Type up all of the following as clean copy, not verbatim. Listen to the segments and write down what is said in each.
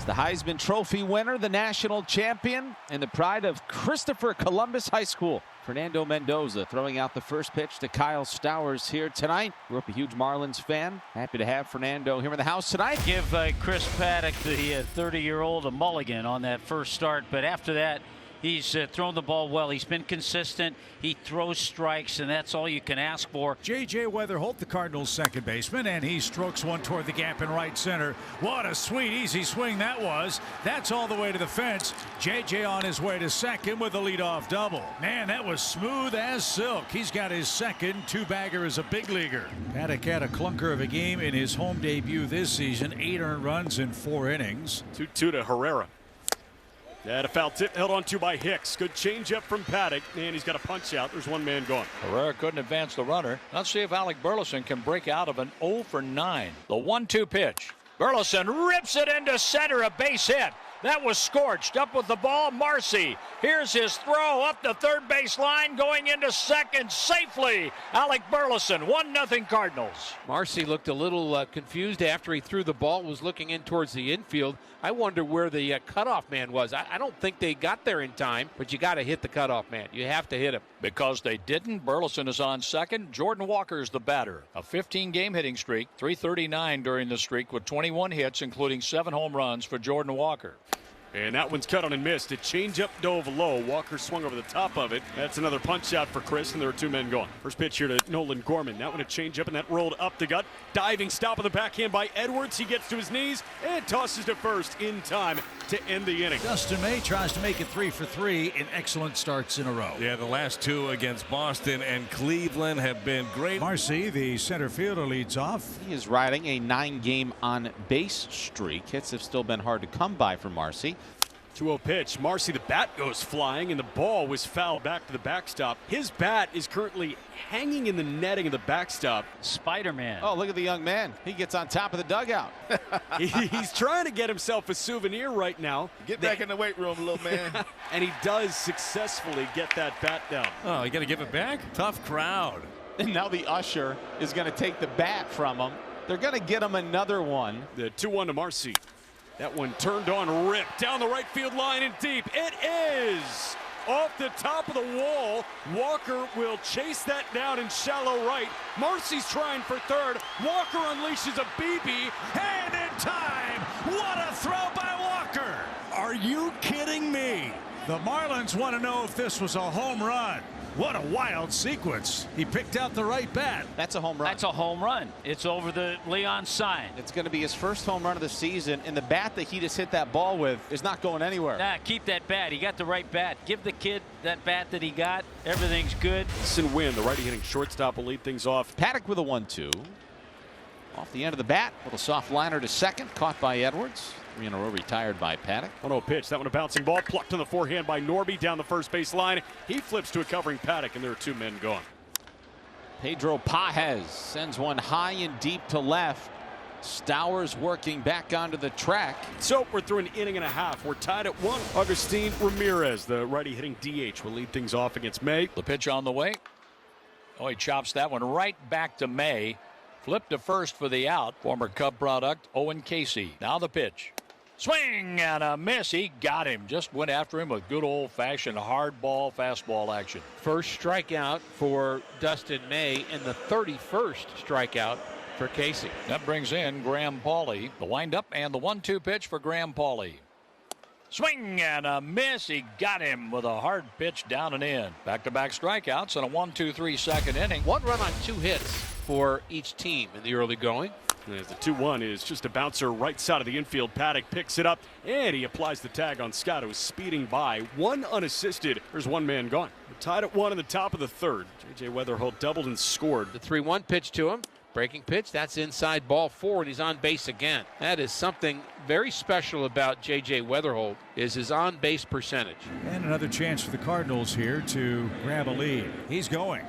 the Heisman Trophy winner, the national champion, and the pride of Christopher Columbus High School. Fernando Mendoza throwing out the first pitch to Kyle Stowers here tonight. Grew up a huge Marlins fan. Happy to have Fernando here in the house tonight. Give Chris Paddock, the 30-year-old, a mulligan on that first start, but after that, he's thrown the ball well. He's been consistent. He throws strikes, and that's all you can ask for. J.J. Weatherholt, the Cardinals' second baseman, and he strokes one toward the gap in right center. What a sweet, easy swing that was. That's all the way to the fence. J.J. on his way to second with a leadoff double. Man, that was smooth as silk. He's got his second two-bagger as a big leaguer. Paddock had a clunker of a game in his home debut this season. 8 earned runs in 4 innings. 2-2 to Herrera. And a foul tip held on to by Hicks. Good changeup from Paddock, and he's got a punch out. There's one man gone. Herrera couldn't advance the runner. Let's see if Alec Burleson can break out of an 0 for 9. The 1-2 pitch. Burleson rips it into center, a base hit. That was scorched. Up with the ball, Marcy. Here's his throw up the third base line, going into second safely. Alec Burleson, 1-0 Cardinals. Marcy looked a little confused after he threw the ball, was looking in towards the infield. I wonder where the cutoff man was. I don't think they got there in time, but you got to hit the cutoff man. You have to hit him. Because they didn't, Burleson is on second. Jordan Walker's the batter. A 15-game hitting streak, .339 during the streak with 21 hits, including 7 home runs for Jordan Walker. And that one's cut on and missed. A changeup dove low. Walker swung over the top of it. That's another punch out for Chris, and there are 2 men going. First pitch here to Nolan Gorman. That one a changeup, and that rolled up the gut. Diving stop on the backhand by Edwards. He gets to his knees and tosses to first in time to end the inning. Dustin May tries to make it 3 for 3 in excellent starts in a row. Yeah, the last 2 against Boston and Cleveland have been great. Marcy, the center fielder, leads off. He is riding a 9-game on base streak. Hits have still been hard to come by for Marcy. 2-0 pitch. Marcy, the bat goes flying, and the ball was fouled back to the backstop. His bat is currently hanging in the netting of the backstop. Spider-Man. Oh, look at the young man. He gets on top of the dugout. He's trying to get himself a souvenir right now. Get back in the weight room, little man. And he does successfully get that bat down. Oh, you got to give it back? Tough crowd. And now the usher is going to take the bat from him. They're going to get him another one. The 2-1 to Marcy. That one turned on, ripped down the right field line and deep. It is off the top of the wall. Walker will chase that down in shallow right. Marcy's trying for third. Walker unleashes a BB. And in time, what a throw by Walker. Are you kidding me? The Marlins want to know if this was a home run. What a wild sequence. He picked out the right bat. That's a home run. That's a home run. It's over the Leon sign. It's going to be his first home run of the season, and the bat that he just hit that ball with is not going anywhere. Nah, keep that bat. He got the right bat. Give the kid that bat that he got. Everything's good. Sin Wynn, the righty hitting shortstop, will lead things off. Paddock with a 1-2. Off the end of the bat. Little soft liner to second. Caught by Edwards. 3 in a row retired by Paddock. 1-0 pitch. That one a bouncing ball. Plucked on the forehand by Norby down the first base line. He flips to a covering Paddock, and there are 2 men gone. Pedro Pajes sends one high and deep to left. Stowers working back onto the track. So we're through an inning and a half. We're tied at 1. Agustin Ramirez, the righty hitting DH, will lead things off against May. The pitch on the way. Oh, he chops that one right back to May. Flip to first for the out. Former Cub product, Owen Casey. Now the pitch. Swing and a miss. He got him. Just went after him with good old-fashioned hard ball, fastball action. First strikeout for Dustin May and the 31st strikeout for Casey. That brings in Graham Pauley. The windup and the 1-2 pitch for Graham Pauley. Swing and a miss. He got him with a hard pitch down and in. Back-to-back strikeouts in a 1-2-3 second inning. 1 run on 2 hits for each team in the early going. As the 2-1 is just a bouncer right side of the infield. Paddock picks it up, and he applies the tag on Scott, who is speeding by. 1 unassisted. There's 1 man gone. We're tied at 1 in the top of the 3rd. J.J. Weatherholt doubled and scored. The 3-1 pitch to him. Breaking pitch. That's inside ball 4, and he's on base again. That is something very special about J.J. Weatherholt, is his on-base percentage. And another chance for the Cardinals here to grab a lead. He's going.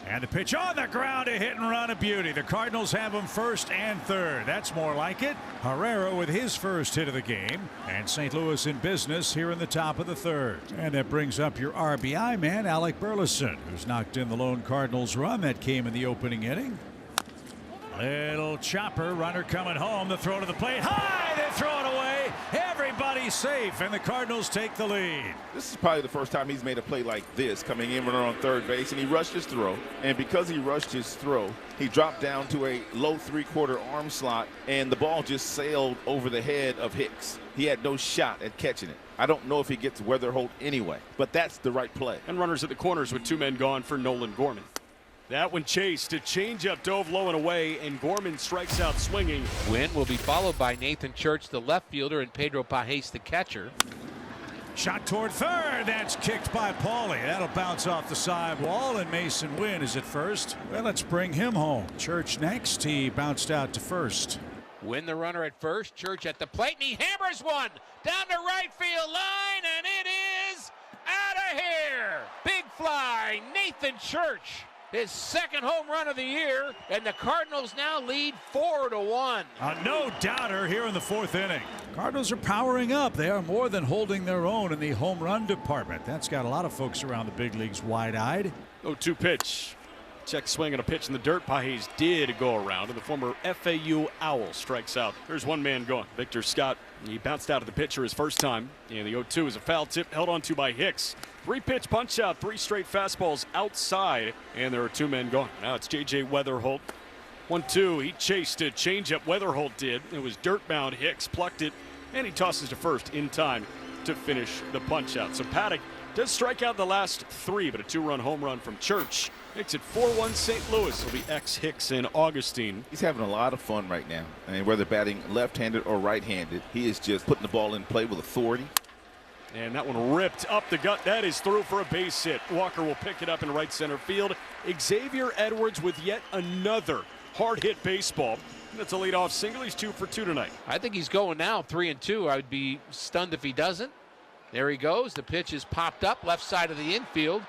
And the pitch on the ground, a hit and run, a beauty. The Cardinals have him first and third. That's more like it. Herrera with his first hit of the game. And St. Louis in business here in the top of the 3rd. And that brings up your RBI man, Alec Burleson, who's knocked in the lone Cardinals run that came in the opening inning. Little chopper, runner coming home. The throw to the plate. High! They throw it away. Everybody's safe, and the Cardinals take the lead. This is probably the first time he's made a play like this, coming in runner on third base, and he rushed his throw. And because he rushed his throw, he dropped down to a low three-quarter arm slot, and the ball just sailed over the head of Hicks. He had no shot at catching it. I don't know if he gets Weatherholt anyway, but that's the right play. And runners at the corners with 2 men gone for Nolan Gorman. That one chased. A changeup dove low and away, and Gorman strikes out swinging. Win will be followed by Nathan Church, the left fielder, and Pedro Pajes, the catcher. Shot toward third. That's kicked by Paulie. That'll bounce off the side wall, and Mason Wynn is at first. Well, let's bring him home. Church next. He bounced out to first. Win the runner at first. Church at the plate, and he hammers one down the right field line, and it is out of here. Big fly, Nathan Church. His second home run of the year, and the Cardinals now lead 4-1. A no-doubter here in the 4th inning. Cardinals are powering up. They are more than holding their own in the home run department. That's got a lot of folks around the big leagues wide-eyed. 0-2 pitch. Check swing and a pitch in the dirt. Pajes did go around, and the former FAU Owl strikes out. There's 1 man going. Victor Scott, he bounced out of the pitcher his first time, and the 0-2 is a foul tip held onto by Hicks. 3-pitch punch out, 3 straight fastballs outside, and there are 2 men gone. Now it's J.J. Weatherholt. 1-2, he chased a changeup. Weatherholt did. It was dirt-bound. Hicks plucked it, and he tosses to first in time to finish the punch out. So Paddock does strike out the last 3, but a 2-run home run from Church makes it 4-1 St. Louis. It'll be Hicks and Augustine. He's having a lot of fun right now. I mean, whether batting left-handed or right-handed, he is just putting the ball in play with authority. And that one ripped up the gut. That is through for a base hit. Walker will pick it up in right center field. Xavier Edwards with yet another hard hit baseball. That's a leadoff single. He's 2 for 2 tonight. I think he's going now 3-2. I would be stunned if he doesn't. There he goes. The pitch is popped up left side of the infield.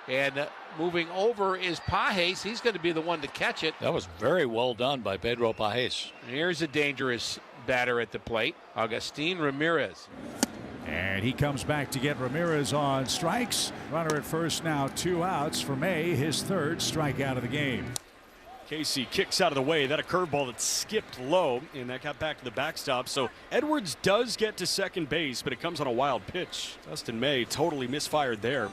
And moving over is Pajes. He's going to be the one to catch it. That was very well done by Pedro Pajes. Here's a dangerous batter at the plate, Agustin Ramirez. And he comes back to get Ramirez on strikes. Runner at first now, 2 outs for May, his 3rd strikeout of the game. Casey kicks out of the way. That a curveball that skipped low, and that got back to the backstop. So Edwards does get to second base, but it comes on a wild pitch. Dustin May totally misfired there.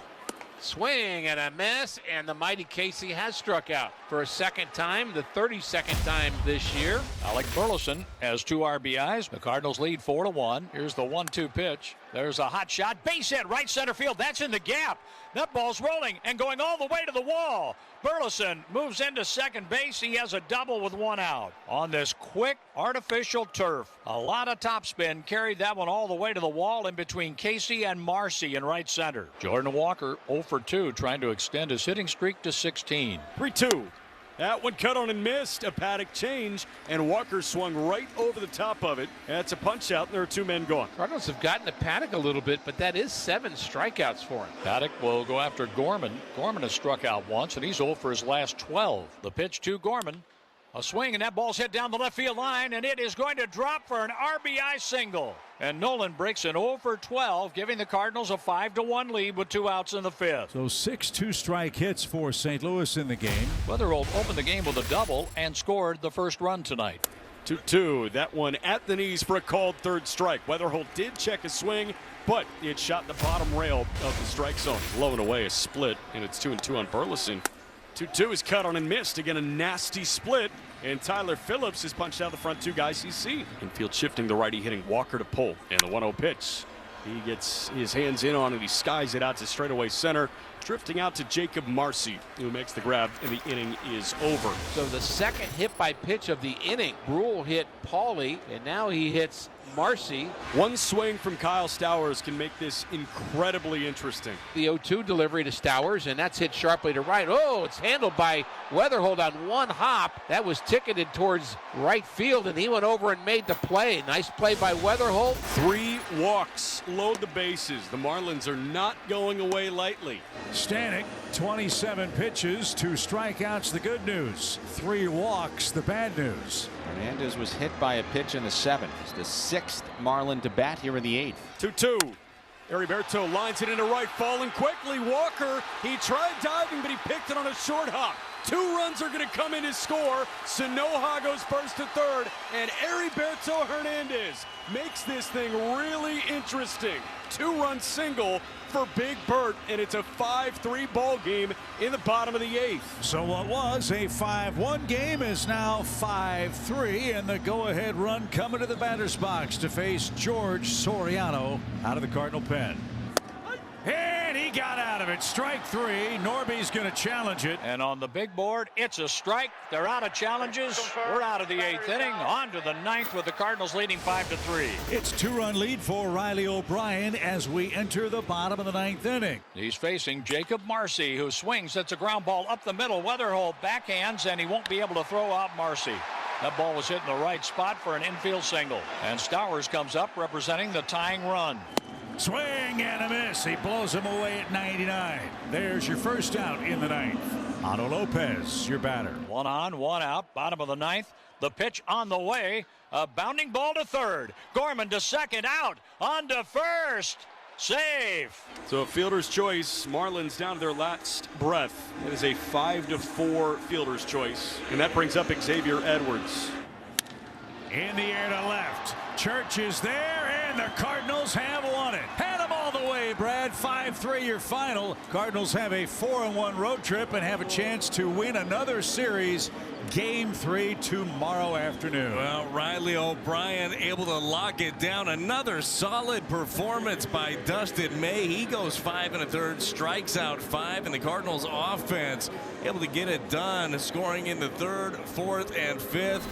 Swing and a miss, and the mighty Casey has struck out for a second time, the 32nd time this year. Alec Burleson has 2 RBIs. The Cardinals lead 4-1. Here's the 1-2 pitch. There's a hot shot. Base hit, right center field. That's in the gap. That ball's rolling and going all the way to the wall. Burleson moves into second base. He has a double with 1 out. On this quick artificial turf, a lot of topspin carried that one all the way to the wall in between Casey and Marcy in right center. Jordan Walker 0 for 2, trying to extend his hitting streak to 16. 3-2. That one cut on and missed. A Paddock change, and Walker swung right over the top of it. That's a punch out, and there are 2 men gone. Cardinals have gotten to Paddock a little bit, but that is 7 strikeouts for him. Paddock will go after Gorman. Gorman has struck out once, and he's 0 for his last 12. The pitch to Gorman. A swing, and that ball's hit down the left field line, and it is going to drop for an RBI single. And Nolan breaks an 0 for 12, giving the Cardinals a 5-1 lead with 2 outs in the 5th. So 6 2-strike hits for St. Louis in the game. Weatherholt opened the game with a double and scored the first run tonight. 2-2. That one at the knees for a called 3rd strike. Weatherholt did check his swing, but it shot the bottom rail of the strike zone. Low and away, a split, and it's 2-2 on Burleson. 2-2 is cut on and missed. Again, a nasty split. And Tyler Phillips is punched out the front 2 guys he's seen. Infield shifting the righty, hitting Walker to pull. And the 1-0 pitch. He gets his hands in on it. He skies it out to straightaway center. Drifting out to Jacob Marcy, who makes the grab, and the inning is over. So the second hit by pitch of the inning. Brule hit Paulie, and now he hits Marcy. One swing from Kyle Stowers can make this incredibly interesting. The 0-2 delivery to Stowers, and that's hit sharply to right. Oh, it's handled by Weatherholt on 1 hop. That was ticketed towards right field, and he went over and made the play. Nice play by Weatherholt. 3 walks, load the bases. The Marlins are not going away lightly. Stanek, 27 pitches, 2 strikeouts, the good news. 3 walks, the bad news. Hernandez was hit by a pitch in the 7th. It's the 6th Marlin to bat here in the 8th. 2-2. Heriberto lines it into right, falling quickly. Walker, he tried diving, but he picked it on a short hop. 2 runs are going to come in to score. Sanoja goes first to third, and Heriberto Hernandez makes this thing really interesting. 2-run single for Big Bert, and it's a 5-3 ball game in the bottom of the 8th. So what was a 5-1 game is now 5-3, and the go-ahead run coming to the batter's box to face George Soriano out of the Cardinal pen. And he got out of it. Strike 3. Norby's going to challenge it. And on the big board, it's a strike. They're out of challenges. We're out of the 8th inning. On to the 9th with the Cardinals leading 5-3. It's 2-run lead for Riley O'Brien as we enter the bottom of the 9th inning. He's facing Jacob Marcy, who swings. That's a ground ball up the middle. Weatherhold backhands, and he won't be able to throw out Marcy. That ball was hit in the right spot for an infield single. And Stowers comes up representing the tying run. Swing and a miss. He blows him away at 99. There's your first out in the 9th. Otto Lopez, your batter. 1 on, 1 out. Bottom of the 9th. The pitch on the way. A bounding ball to third. Gorman to second, out. On to first. Save. So a fielder's choice. Marlins down to their last breath. It is a 5-4 fielder's choice. And that brings up Xavier Edwards. In the air to left. Church is there, and the Cardinals have won it. Had them all the way, Brad. 5-3 your final. Cardinals have a 4-1 road trip and have a chance to win another series. Game 3 tomorrow afternoon. Well, Riley O'Brien able to lock it down. Another solid performance by Dustin May. He goes 5 1/3, strikes out 5, and the Cardinals offense able to get it done, scoring in the 3rd, 4th, and 5th.